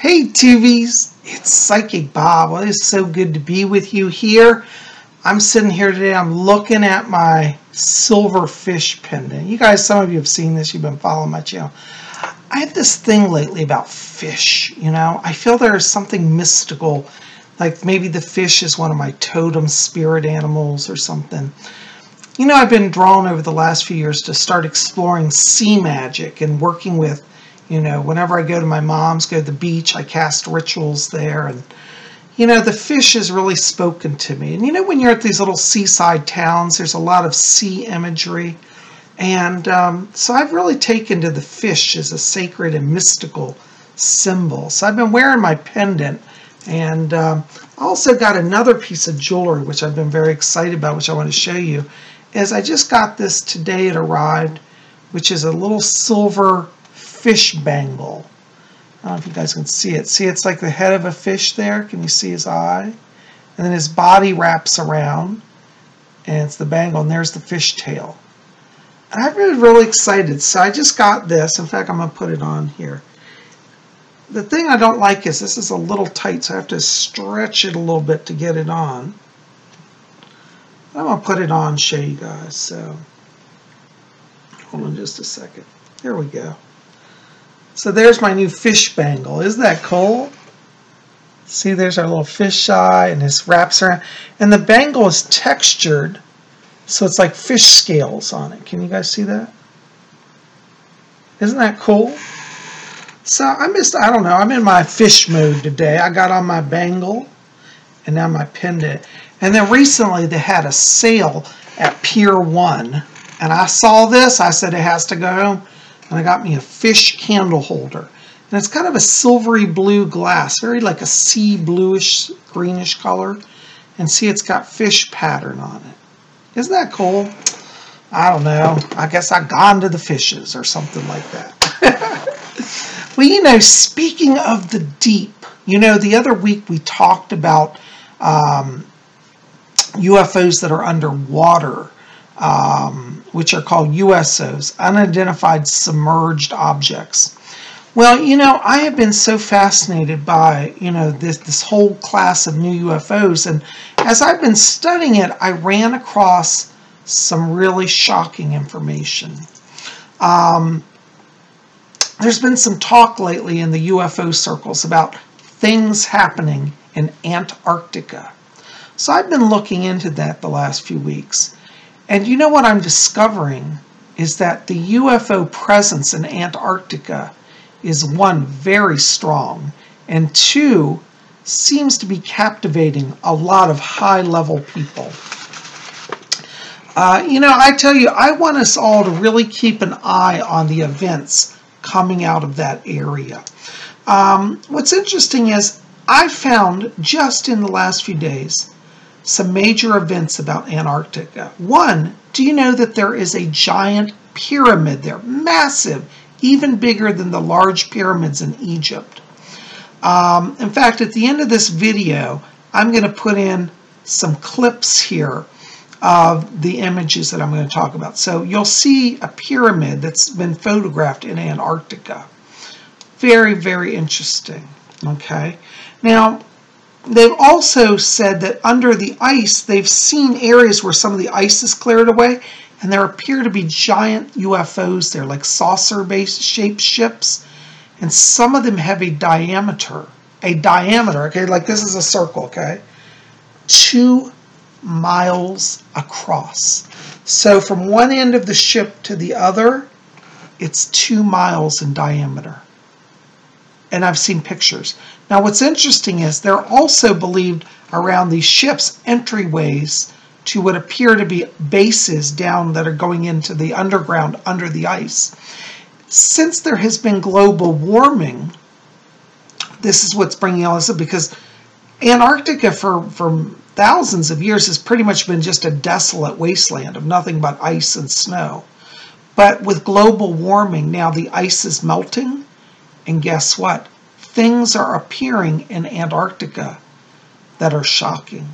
Hey Tubies, it's Psychic Bob. Well, it's so good to be with you here. I'm sitting here today, I'm looking at my silver fish pendant. You guys, some of you have seen this, you've been following my channel. I have this thing lately about fish, you know. I feel there is something mystical, like maybe the fish is one of my totem spirit animals or something. You know, I've been drawn over the last few years to start exploring sea magic and working with, you know, whenever I go to my mom's, go to the beach, I cast rituals there. And, you know, the fish has really spoken to me. And, you know, when you're at these little seaside towns, there's a lot of sea imagery. And so I've really taken to the fish as a sacred and mystical symbol. So I've been wearing my pendant. And I also got another piece of jewelry, which I've been very excited about, which I want to show you. Is I just got this today, it arrived, which is a little silver fish bangle. I don't know if you guys can see it. See, it's like the head of a fish there. Can you see his eye? And then his body wraps around, and it's the bangle, and there's the fish tail. And I'm really excited. So I just got this. In fact, I'm going to put it on here. The thing I don't like is this is a little tight, so I have to stretch it a little bit to get it on. I'm going to put it on and show you guys. So hold on just a second. Here we go. So there's my new fish bangle. Isn't that cool? See, there's our little fish eye, and this wraps around. And the bangle is textured, so it's like fish scales on it. Can you guys see that? Isn't that cool? So I don't know, I'm in my fish mode today. I got on my bangle, and now my pendant. And then recently they had a sale at Pier 1. And I saw this, I said it has to go home. And I got me a fish candle holder. And it's kind of a silvery blue glass, very like a sea bluish, greenish color. And see, it's got fish pattern on it. Isn't that cool? I don't know. I guess I've gone to the fishes or something like that. Well, you know, speaking of the deep, you know, the other week we talked about UFOs that are underwater, which are called USOs, unidentified submerged objects. Well, you know, I have been so fascinated by, you know, this whole class of new UFOs, and as I've been studying it, I ran across some really shocking information. There's been some talk lately in the UFO circles about things happening in Antarctica. So I've been looking into that the last few weeks. And you know what I'm discovering is that the UFO presence in Antarctica is, one, very strong, and two, seems to be captivating a lot of high-level people. You know, I tell you, I want us all to really keep an eye on the events coming out of that area. What's interesting is I found just in the last few days some major events about Antarctica. One, do you know that there is a giant pyramid there? Massive, even bigger than the large pyramids in Egypt. In fact, at the end of this video, I'm going to put in some clips here of the images that I'm going to talk about. So you'll see a pyramid that's been photographed in Antarctica. Very, very interesting. Okay. Now, they've also said that under the ice, they've seen areas where some of the ice is cleared away, and there appear to be giant UFOs there, like saucer-based shaped ships, and some of them have a diameter, okay, like this is a circle, okay, 2 miles across. So from one end of the ship to the other, it's 2 miles in diameter. And I've seen pictures. Now what's interesting is they're also believed around these ships entryways to what appear to be bases down that are going into the underground under the ice. Since there has been global warming, this is what's bringing all this up, because Antarctica for thousands of years has pretty much been just a desolate wasteland of nothing but ice and snow. But with global warming, now the ice is melting, and guess what? Things are appearing in Antarctica that are shocking.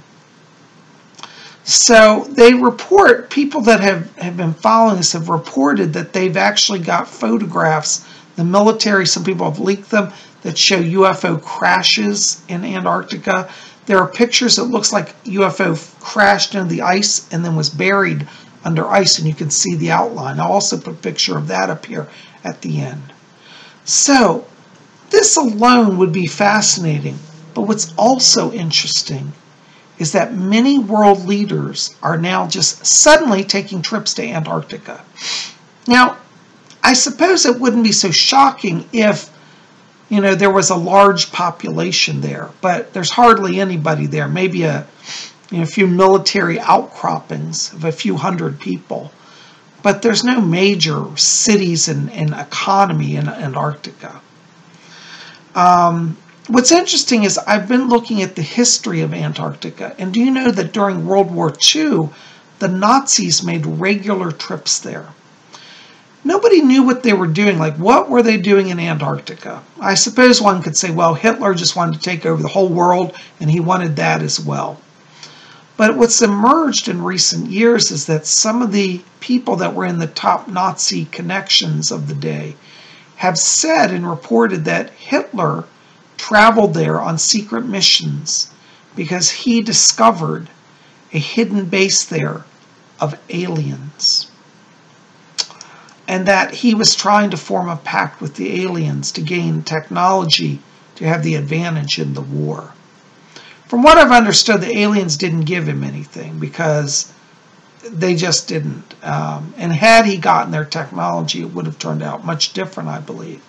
So they report, people that have been following this have reported that they've actually got photographs. The military, some people have leaked them, that show UFO crashes in Antarctica. There are pictures that looks like UFO crashed into the ice and then was buried under ice, and you can see the outline. I'll also put a picture of that up here at the end. So this alone would be fascinating, but what's also interesting is that many world leaders are now just suddenly taking trips to Antarctica. Now, I suppose it wouldn't be so shocking if, you know, there was a large population there, but there's hardly anybody there. Maybe a few military outcroppings of a few hundred people, but there's no major cities and economy in Antarctica. What's interesting is I've been looking at the history of Antarctica, and do you know that during World War II, the Nazis made regular trips there? Nobody knew what they were doing. Like, what were they doing in Antarctica? I suppose one could say, well, Hitler just wanted to take over the whole world, and he wanted that as well. But what's emerged in recent years is that some of the people that were in the top Nazi connections of the day have said and reported that Hitler traveled there on secret missions because he discovered a hidden base there of aliens, and that he was trying to form a pact with the aliens to gain technology to have the advantage in the war. From what I've understood, the aliens didn't give him anything because they just didn't. And had he gotten their technology, it would have turned out much different, I believe.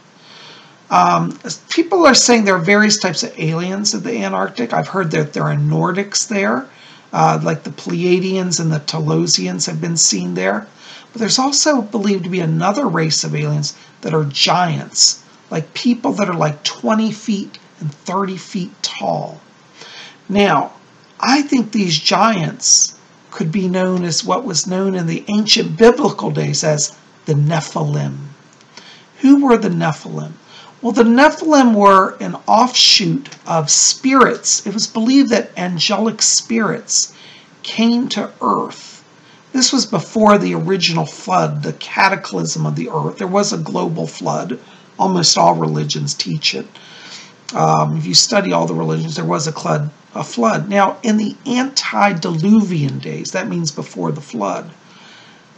People are saying there are various types of aliens at the Antarctic. I've heard that there are Nordics there, like the Pleiadians and the Telosians have been seen there. But there's also believed to be another race of aliens that are giants, like people that are like 20 feet and 30 feet tall. Now, I think these giants could be known as what was known in the ancient biblical days as the Nephilim. Who were the Nephilim? Well, the Nephilim were an offshoot of spirits. It was believed that angelic spirits came to earth. This was before the original flood, the cataclysm of the earth. There was a global flood. Almost all religions teach it. If you study all the religions, there was a flood. Now, in the antediluvian days, that means before the flood,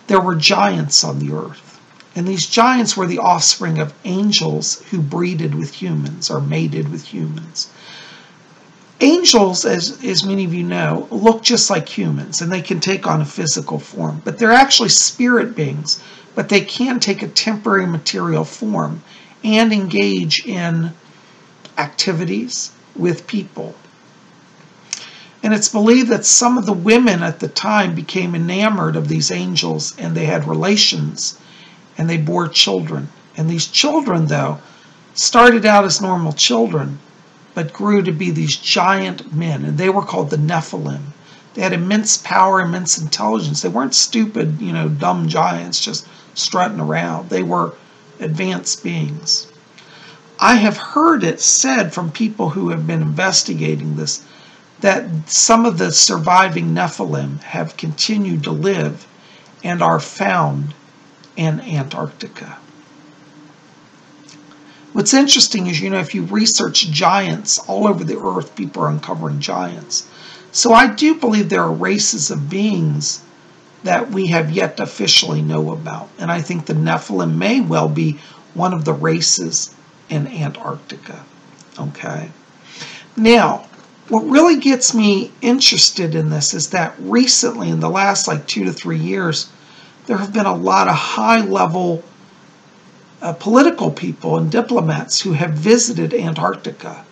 there were giants on the earth. And these giants were the offspring of angels who breeded with humans or mated with humans. Angels, as many of you know, look just like humans, and they can take on a physical form. But they're actually spirit beings, but they can take a temporary material form and engage in activities with people. And it's believed that some of the women at the time became enamored of these angels, and they had relations, and they bore children. And these children, though, started out as normal children, but grew to be these giant men, and they were called the Nephilim. They had immense power, immense intelligence. They weren't stupid, dumb giants just strutting around. They were advanced beings. I have heard it said from people who have been investigating this that some of the surviving Nephilim have continued to live and are found in Antarctica. What's interesting is, if you research giants all over the earth, people are uncovering giants. So I do believe there are races of beings that we have yet to officially know about. And I think the Nephilim may well be one of the races in Antarctica. Okay. Now, what really gets me interested in this is that recently, in the last 2 to 3 years, there have been a lot of high-level political people and diplomats who have visited Antarctica.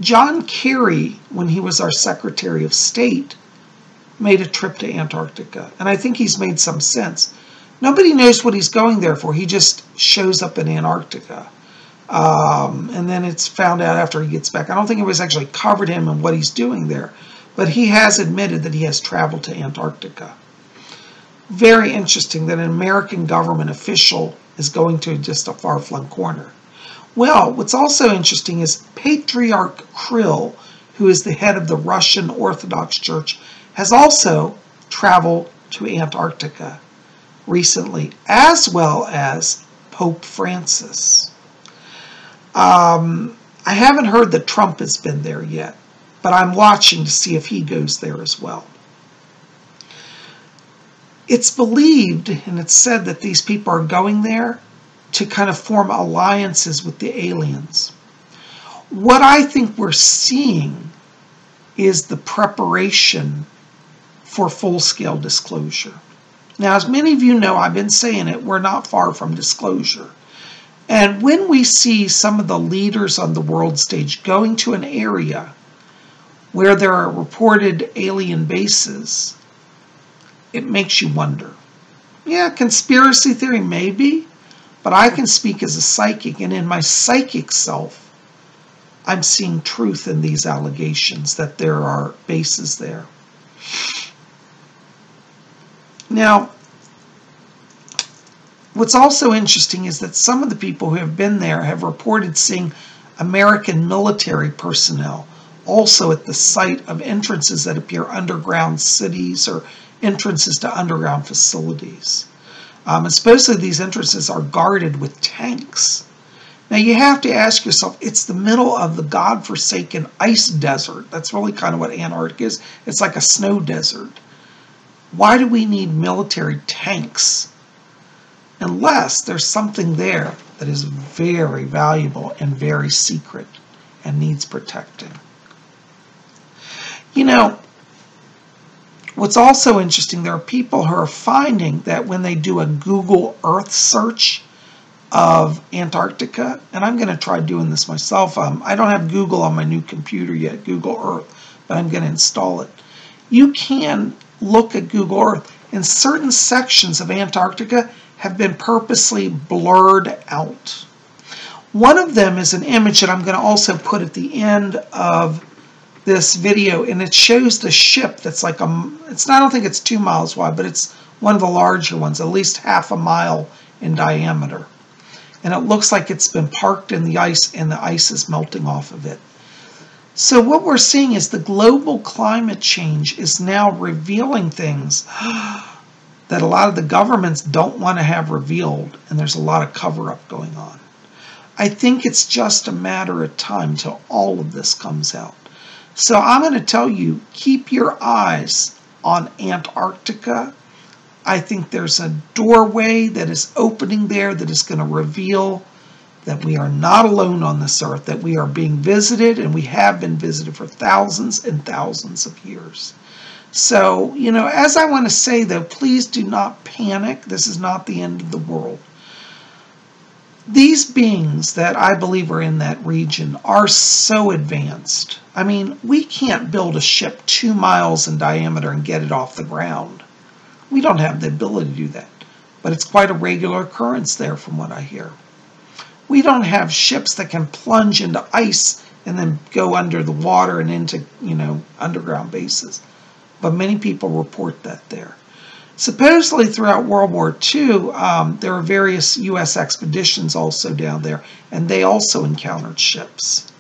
John Kerry, when he was our Secretary of State, made a trip to Antarctica, and I think he's made some sense. Nobody knows what he's going there for. He just shows up in Antarctica. And then it's found out after he gets back. I don't think it was actually covered him and what he's doing there. But he has admitted that he has traveled to Antarctica. Very interesting that an American government official is going to just a far-flung corner. Well, what's also interesting is Patriarch Krill, who is the head of the Russian Orthodox Church, has also traveled to Antarctica recently, as well as Pope Francis. I haven't heard that Trump has been there yet, but I'm watching to see if he goes there as well. It's believed and it's said that these people are going there to kind of form alliances with the aliens. What I think we're seeing is the preparation for full-scale disclosure. Now, as many of you know, I've been saying it, we're not far from disclosure. And when we see some of the leaders on the world stage going to an area where there are reported alien bases, it makes you wonder. Yeah, conspiracy theory maybe, but I can speak as a psychic, and in my psychic self, I'm seeing truth in these allegations that there are bases there. Now, what's also interesting is that some of the people who have been there have reported seeing American military personnel also at the site of entrances that appear underground cities or entrances to underground facilities. And supposedly these entrances are guarded with tanks. Now you have to ask yourself, it's the middle of the godforsaken ice desert. That's really kind of what Antarctica is. It's like a snow desert. Why do we need military tanks? Unless there's something there that is very valuable and very secret and needs protecting. You know, what's also interesting, there are people who are finding that when they do a Google Earth search of Antarctica, and I'm going to try doing this myself. I don't have Google on my new computer yet, Google Earth, but I'm going to install it. You can look at Google Earth, and certain sections of Antarctica have been purposely blurred out. One of them is an image that I'm going to also put at the end of this video, and it shows the ship that's like I don't think it's 2 miles wide, but it's one of the larger ones, at least half a mile in diameter. And it looks like it's been parked in the ice, and the ice is melting off of it. So what we're seeing is the global climate change is now revealing things that a lot of the governments don't want to have revealed, and there's a lot of cover-up going on. I think it's just a matter of time till all of this comes out. So I'm going to tell you, keep your eyes on Antarctica. I think there's a doorway that is opening there that is going to reveal that we are not alone on this earth, that we are being visited, and we have been visited for thousands and thousands of years. So, you know, as I want to say, though, please do not panic. This is not the end of the world. These beings that I believe are in that region are so advanced. I mean, we can't build a ship 2 miles in diameter and get it off the ground. We don't have the ability to do that. But it's quite a regular occurrence there from what I hear. We don't have ships that can plunge into ice and then go under the water and into, you know, underground bases. But many people report that there. Supposedly throughout World War II, there were various U.S. expeditions also down there, and they also encountered ships.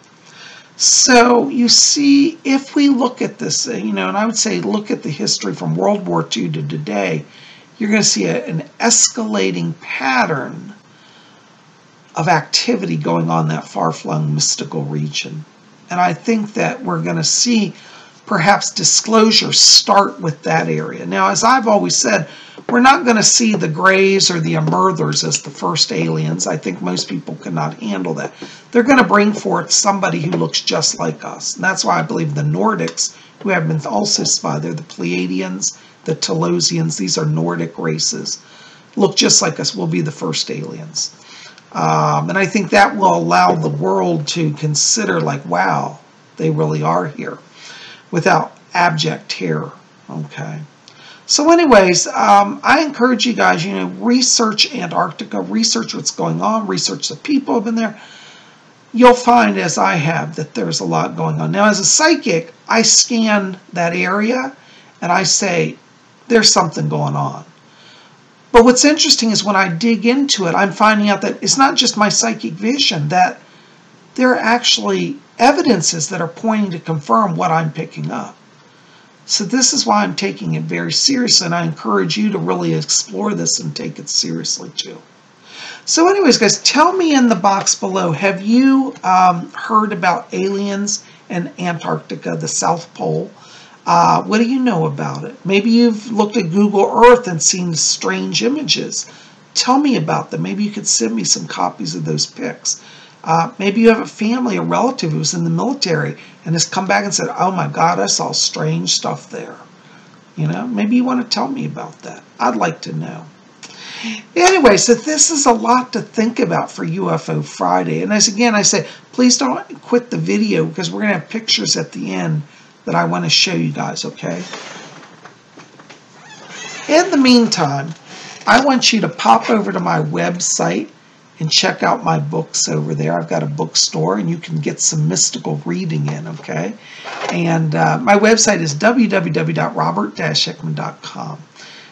So you see, if we look at this, you know, and I would say look at the history from World War II to today, you're going to see an escalating pattern of activity going on in that far-flung mystical region. And I think that we're going to see perhaps disclosure start with that area. Now, as I've always said, we're not going to see the Greys or the Emerthers as the first aliens. I think most people cannot handle that. They're going to bring forth somebody who looks just like us. And that's why I believe the Nordics, who have been also spotted, they're the Pleiadians, the Telosians, these are Nordic races, look just like us, will be the first aliens. And I think that will allow the world to consider, like, wow, they really are here, without abject terror. Okay. So anyways, I encourage you guys, you know, research Antarctica, research what's going on, research the people who have been there. You'll find, as I have, that there's a lot going on. Now, as a psychic, I scan that area and I say, there's something going on. But what's interesting is when I dig into it, I'm finding out that it's not just my psychic vision, that there are actually evidences that are pointing to confirm what I'm picking up. So this is why I'm taking it very seriously, and I encourage you to really explore this and take it seriously too. So anyways, guys, tell me in the box below, have you heard about aliens in Antarctica, the South Pole? What do you know about it? Maybe you've looked at Google Earth and seen strange images. Tell me about them. Maybe you could send me some copies of those pics. Maybe you have a family, a relative who's in the military and has come back and said, oh my God, I saw strange stuff there. You know, maybe you want to tell me about that. I'd like to know. Anyway, so this is a lot to think about for UFO Friday. And as again, I say, please don't quit the video because we're going to have pictures at the end that I want to show you guys, okay? In the meantime, I want you to pop over to my website and check out my books over there. I've got a bookstore, and you can get some mystical reading in, okay? And my website is www.robert-hickman.com.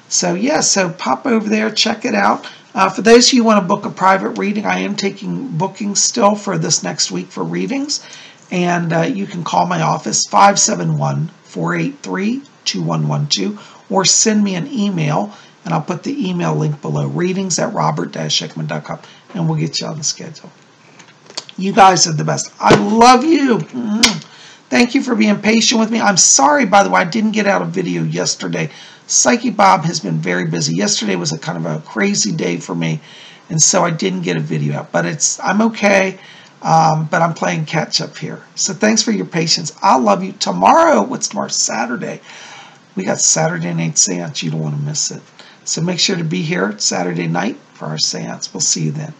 So, yeah, so pop over there, check it out. For those of you who want to book a private reading, I am taking bookings still for this next week for readings. And you can call my office, 571-483-2112, or send me an email, and I'll put the email link below, readings@robert-hickman.com, and we'll get you on the schedule. You guys are the best. I love you. Thank you for being patient with me. I'm sorry, by the way, I didn't get out a video yesterday. Psychic Bob has been very busy. Yesterday was a kind of a crazy day for me, and so I didn't get a video out. But I'm okay, but I'm playing catch up here. So thanks for your patience. I love you. Tomorrow, what's tomorrow? Saturday. We got Saturday night seance. You don't want to miss it. So make sure to be here Saturday night for our seance. We'll see you then.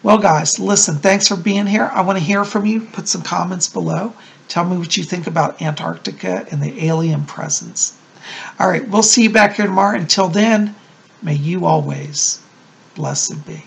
Well, guys, listen, thanks for being here. I want to hear from you. Put some comments below. Tell me what you think about Antarctica and the alien presence. All right, we'll see you back here tomorrow. Until then, may you always blessed be.